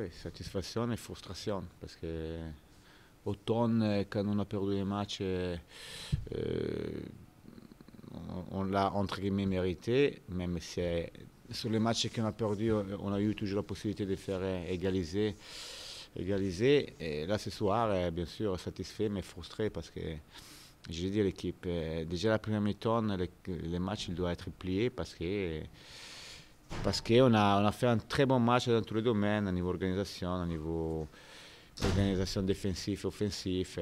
Oui, satisfaction et frustration, parce que automne, quand on a perdu les matchs, on l'a entre guillemets mérité, même si sur les matchs qu'on a perdus, on a eu toujours la possibilité de faire égaliser. Et là, ce soir, bien sûr, satisfait, mais frustré parce que, j'ai dit à l'équipe, déjà la première mi-temps, les matchs, il doit être pliés parce qu'on a fait un très bon match dans tous les domaines, au niveau organisation défensive, offensive,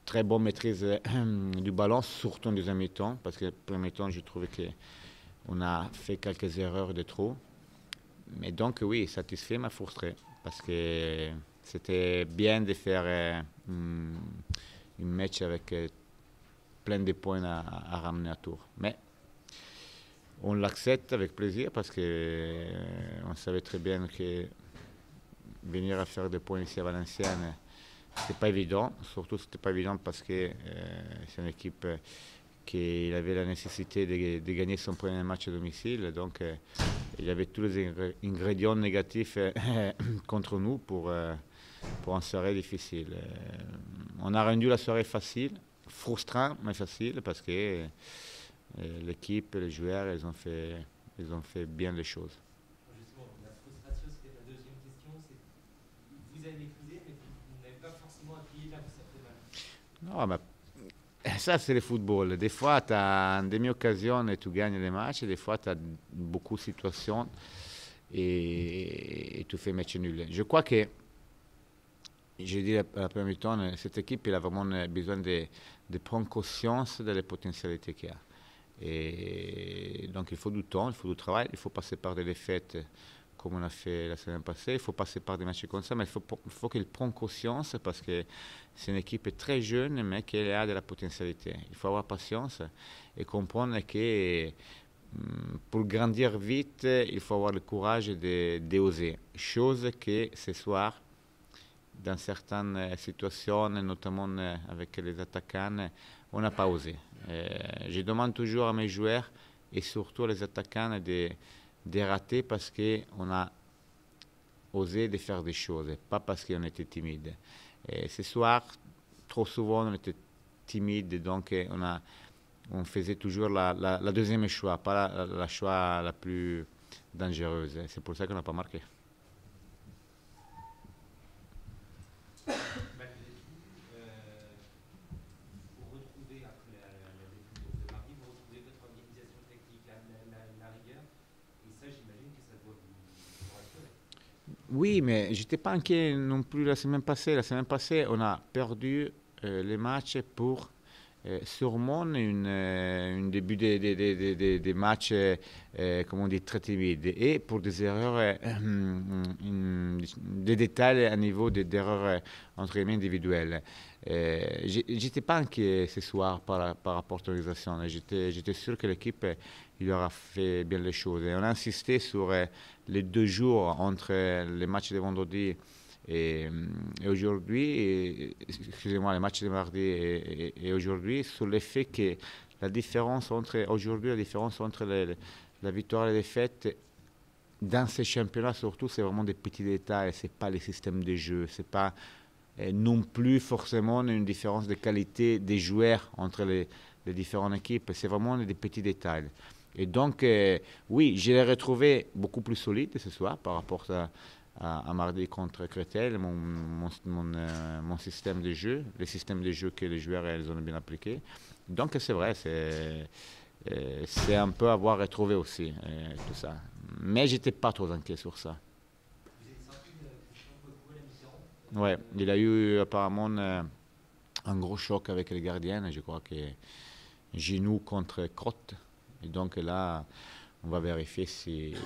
très bonne maîtrise du ballon, surtout en deuxième mi-temps, parce que le premier mi-temps, je trouvais qu'on a fait quelques erreurs de trop. Mais donc, oui, satisfait, mais frustré, parce que c'était bien de faire un match avec plein de points à ramener à tour. Mais on l'accepte avec plaisir parce qu'on savait très bien que venir à faire des points ici à Valenciennes, c'était pas évident. Surtout, c'était pas évident parce que c'est une équipe qui avait la nécessité de gagner son premier match à domicile. Donc, il y avait tous les ingrédients négatifs contre nous pour une soirée difficile. On a rendu la soirée facile, frustrant, mais facile parce que l'équipe, les joueurs, ils ont fait bien les choses. Justement, la frustration, c'était la deuxième question. Vous avez maîtrisé, mais vous n'avez pas forcément appuyé là où ça fait mal. Non, mais ça, c'est le football. Des fois, tu as une demi-occasion et tu gagnes les matchs. Des fois, tu as beaucoup de situations et tu fais match nul. Je crois que, j'ai dit la première mi-temps, cette équipe elle a vraiment besoin de prendre conscience des potentialités qu'il y a. Et donc, il faut du temps, il faut du travail, il faut passer par des défaites comme on a fait la semaine passée, il faut passer par des matchs comme ça, mais il faut qu'ils prennent conscience parce que c'est une équipe très jeune, mais qui a de la potentialité. Il faut avoir patience et comprendre que pour grandir vite, il faut avoir le courage d'oser. Chose que ce soir, dans certaines situations, notamment avec les attaquants, on n'a pas osé. Je demande toujours à mes joueurs et surtout à les attaquants de rater parce qu'on a osé de faire des choses, pas parce qu'on était timide. Et ce soir, trop souvent, on était timide, donc on faisait toujours la deuxième choix, pas la choix la plus dangereuse. C'est pour ça qu'on n'a pas marqué. Malgré tout, vous retrouvez, après la défaite de mardi, vous retrouvez votre organisation technique, la rigueur. Et ça, j'imagine que ça doit vous rassurer. Oui, mais j'étais pas inquiet non plus la semaine passée. La semaine passée, on a perdu les matchs pour sûrement un début de match, comme on dit, très timide. Et pour des erreurs, des détails à niveau d'erreurs entre guillemets individuelles. J'étais pas inquiet ce soir par rapport à l'organisation. J'étais sûr que l'équipe il aura fait bien les choses. Et on a insisté sur les 2 jours entre les matchs de vendredi et aujourd'hui, excusez-moi, les matchs de mardi et aujourd'hui, sur le fait que la différence entre aujourd'hui, la différence entre la victoire et la défaite dans ces championnats surtout, c'est vraiment des petits détails. C'est pas les systèmes de jeu, c'est pas non plus forcément une différence de qualité des joueurs entre les différentes équipes. C'est vraiment des petits détails. Et donc, oui, je l'ai retrouvé beaucoup plus solide ce soir par rapport à mardi contre Créteil, mon système de jeu, les systèmes de jeu que les joueurs ils ont bien appliqués. Donc, c'est vrai, c'est un peu avoir retrouvé aussi tout ça. Mais j'étais pas trop inquiet sur ça. Vous avez senti Christian Coco à la mi-temps? Ouais, il a eu apparemment un gros choc avec les gardiens, je crois que genou contre crotte. Et donc là, on va vérifier s'il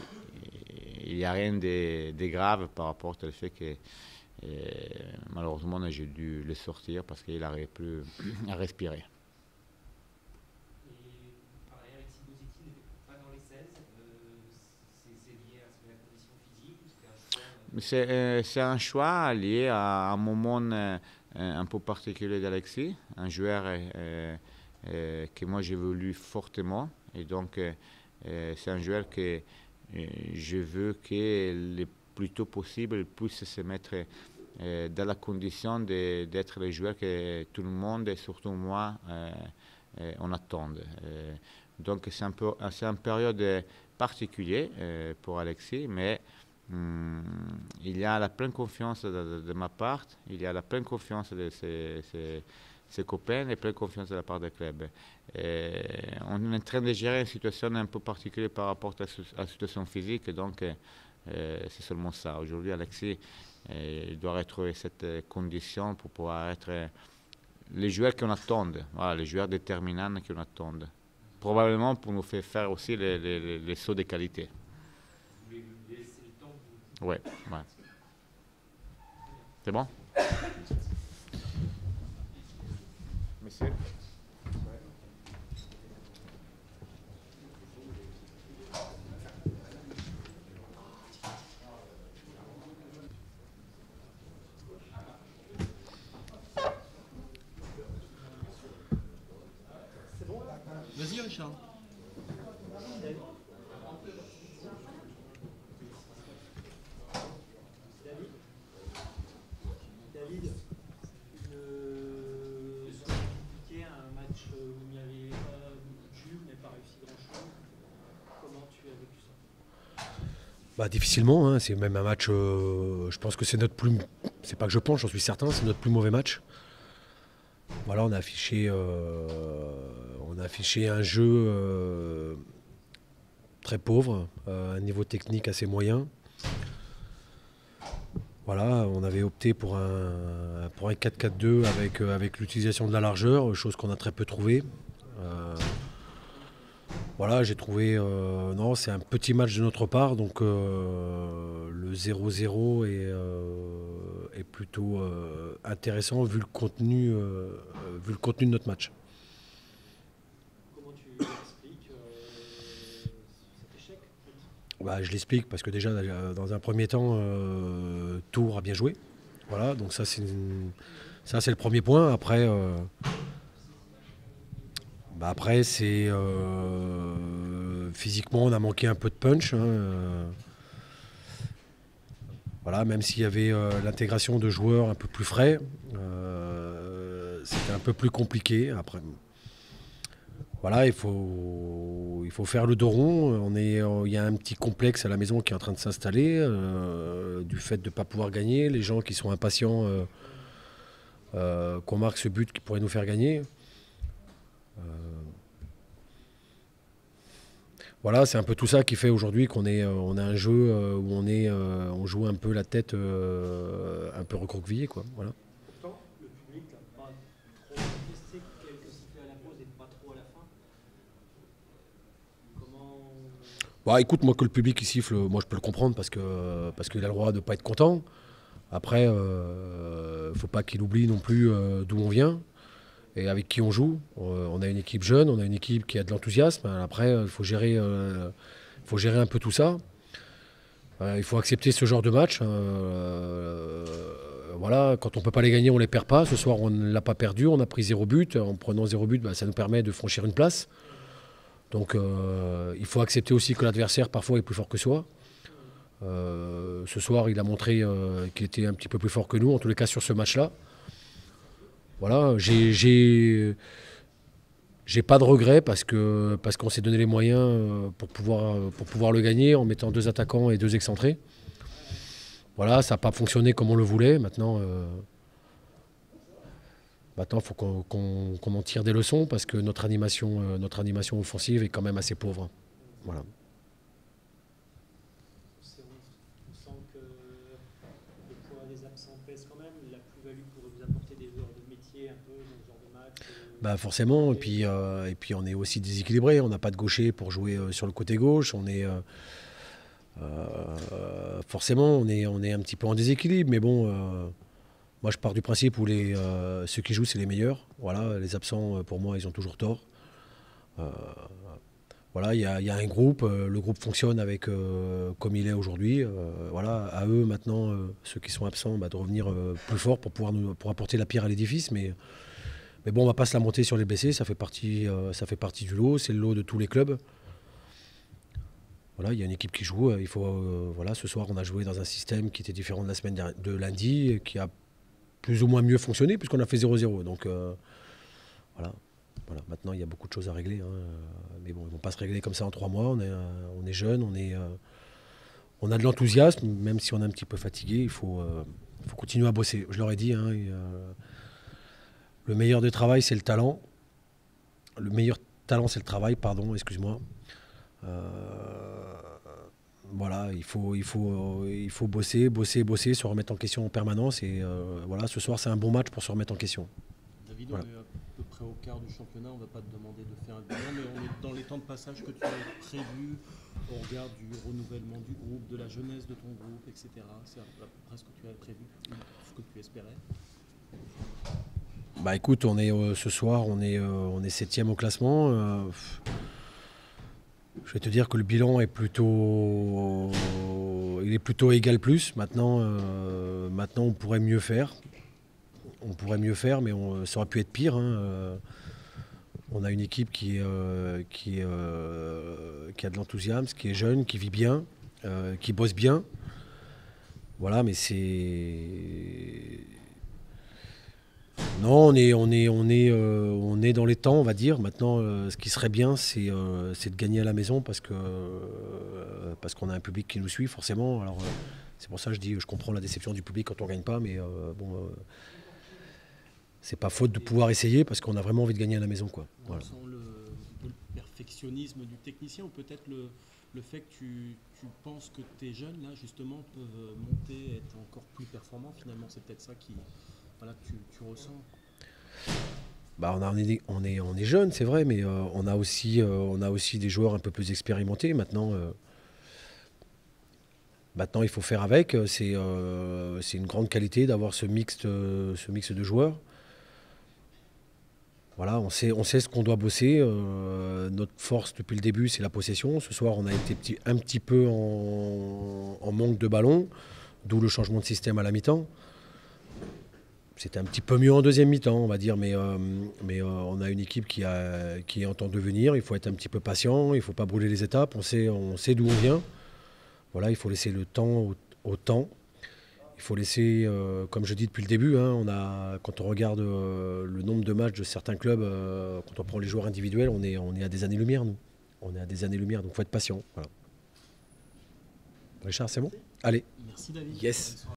n'y a rien de grave par rapport au fait que malheureusement j'ai dû le sortir parce qu'il n'arrivait plus à respirer. Et pareil, Alexis Bozzetti n'était pas dans les 16. C'est lié à la condition physique ou c'était un choix C'est un choix lié à un moment un peu particulier d'Alexis, un joueur que moi j'ai voulu fortement. Et donc, c'est un joueur que je veux que le plus tôt possible, ils puissent se mettre dans la condition d'être les joueurs que tout le monde, et surtout moi, on attend. Donc c'est une période particulière pour Alexis, mais il y a la pleine confiance de ma part, il y a la pleine confiance de ses copains et pleine confiance de la part du club. On est en train de gérer une situation un peu particulière par rapport à la situation physique, donc c'est seulement ça. Aujourd'hui, Alexis il doit retrouver cette condition pour pouvoir être les joueurs qu'on attend, voilà, les joueurs déterminants qu'on attend. Probablement pour nous faire aussi les sauts de qualité. Vous voulez lui laisser le temps de Ouais. C'est bon? Monsieur? Vas-y Richard. David, ce que tu expliquais, un match où il n'y avait pas beaucoup de jus, mais pas réussi grand-chose. Comment tu as vécu ça? Bah, difficilement, hein. C'est même un match, je pense que c'est notre plus... C'est pas que je pense, j'en suis certain, c'est notre plus mauvais match. Voilà, on a affiché un jeu très pauvre, un niveau technique assez moyen. Voilà, on avait opté pour un 4-4-2 avec l'utilisation de la largeur, chose qu'on a très peu trouvée. Voilà, j'ai trouvé... non, c'est un petit match de notre part, donc le 0-0 est plutôt intéressant vu le contenu de notre match. Comment tu expliques cet échec en fait? Bah, je l'explique parce que déjà, dans un premier temps, Tours a bien joué. Voilà, donc ça c'est le premier point. Après c'est physiquement, on a manqué un peu de punch. Hein, voilà, même s'il y avait l'intégration de joueurs un peu plus frais, c'était un peu plus compliqué. Après, voilà, il faut faire le dos rond. Il y a un petit complexe à la maison qui est en train de s'installer du fait de ne pas pouvoir gagner. Les gens qui sont impatients qu'on marque ce but qui pourrait nous faire gagner. Voilà, c'est un peu tout ça qui fait aujourd'hui qu'on on a un jeu où on joue un peu la tête un peu recroquevillée, quoi. Voilà. Pourtant, le public n'a pas trop testé quelques sifflets à la pause et pas trop à la fin. Comment... Bah, écoute, moi que le public il siffle, moi je peux le comprendre parce qu'il a le droit de ne pas être content. Après, faut pas qu'il oublie non plus d'où on vient et avec qui on joue. On a une équipe jeune, on a une équipe qui a de l'enthousiasme. Après, il faut gérer un peu tout ça. Il faut accepter ce genre de match. Voilà, quand on ne peut pas les gagner, on ne les perd pas. Ce soir, on ne l'a pas perdu. On a pris 0 but. En prenant 0 but, ça nous permet de franchir une place. Donc, il faut accepter aussi que l'adversaire, parfois, est plus fort que soi. Ce soir, il a montré qu'il était un petit peu plus fort que nous, en tous les cas sur ce match-là. Voilà, j'ai pas de regrets parce qu'on s'est donné les moyens pour pouvoir le gagner en mettant 2 attaquants et 2 excentrés. Voilà, ça n'a pas fonctionné comme on le voulait. Maintenant, il faut qu'on en tire des leçons parce que notre animation offensive est quand même assez pauvre. Voilà. On sent que le poids des absents pèse quand même. La plus-value pourrait vous apporter des heures de métier un peu dans ce genre de match. Bah forcément, et puis on est aussi déséquilibré. On n'a pas de gaucher pour jouer sur le côté gauche. Forcément, on est un petit peu en déséquilibre. Mais bon, moi je pars du principe où ceux qui jouent, c'est les meilleurs. Voilà, les absents, pour moi, ils ont toujours tort. Voilà, il y a un groupe, le groupe fonctionne avec comme il est aujourd'hui. Voilà, à eux maintenant, ceux qui sont absents, de revenir plus fort pour apporter la pierre à l'édifice. Mais bon, on va pas se lamenter sur les blessés, ça fait partie du lot, c'est le lot de tous les clubs. Voilà, il y a une équipe qui joue. Il faut, voilà, ce soir, on a joué dans un système qui était différent de la semaine de lundi, qui a plus ou moins mieux fonctionné, puisqu'on a fait 0-0. Donc, voilà. Voilà. Maintenant, il y a beaucoup de choses à régler. Hein. Mais bon, ils ne vont pas se régler comme ça en 3 mois. On est jeunes, on a de l'enthousiasme, même si on est un petit peu fatigué. Il faut continuer à bosser. Je leur ai dit, hein, le meilleur des travail, c'est le talent. Le meilleur talent, c'est le travail, pardon, excuse-moi. Voilà, il faut bosser, se remettre en question en permanence. Et voilà, ce soir, c'est un bon match pour se remettre en question. David, Voilà. on est à peu près au quart du championnat. On ne va pas te demander de faire un bilan, mais on est dans les temps de passage que tu as prévus au regard du renouvellement du groupe, de la jeunesse de ton groupe, etc. C'est à peu près ce que tu avais prévu, ce que tu espérais. Bah écoute, ce soir, on est 7e au classement. Je vais te dire que le bilan est plutôt égal plus. Maintenant, on pourrait mieux faire. Mais ça aurait pu être pire. Hein. On a une équipe qui a de l'enthousiasme, qui est jeune, qui vit bien, qui bosse bien. Voilà, mais c'est... Non, on est dans les temps, on va dire. Maintenant, ce qui serait bien, c'est de gagner à la maison parce qu'on a un public qui nous suit, forcément. Alors, c'est pour ça que je comprends la déception du public quand on ne gagne pas, mais bon, c'est pas faute de pouvoir essayer parce qu'on a vraiment envie de gagner à la maison, quoi. Voilà. On sent le perfectionnisme du technicien ou peut-être le fait que tu penses que tes jeunes, là, justement, peuvent monter, être encore plus performants. Finalement, c'est peut-être ça que tu ressens. Bah, on est jeunes, c'est vrai, mais on a aussi des joueurs un peu plus expérimentés. Maintenant, il faut faire avec. C'est une grande qualité d'avoir ce mix de joueurs. Voilà, on sait ce qu'on doit bosser. Notre force depuis le début, c'est la possession. Ce soir, on a été un petit peu en manque de ballon, d'où le changement de système à la mi-temps. C'était un petit peu mieux en deuxième mi-temps, on va dire, mais on a une équipe qui est en temps de venir. Il faut être un petit peu patient, il ne faut pas brûler les étapes. On sait d'où on vient. Voilà, il faut laisser le temps au temps. Il faut laisser, comme je dis depuis le début, hein, quand on regarde le nombre de matchs de certains clubs, quand on prend les joueurs individuels, on est à des années-lumière, nous. On est à des années-lumière, donc il faut être patient. Voilà. Richard, c'est bon ? Allez. Merci David. Yes.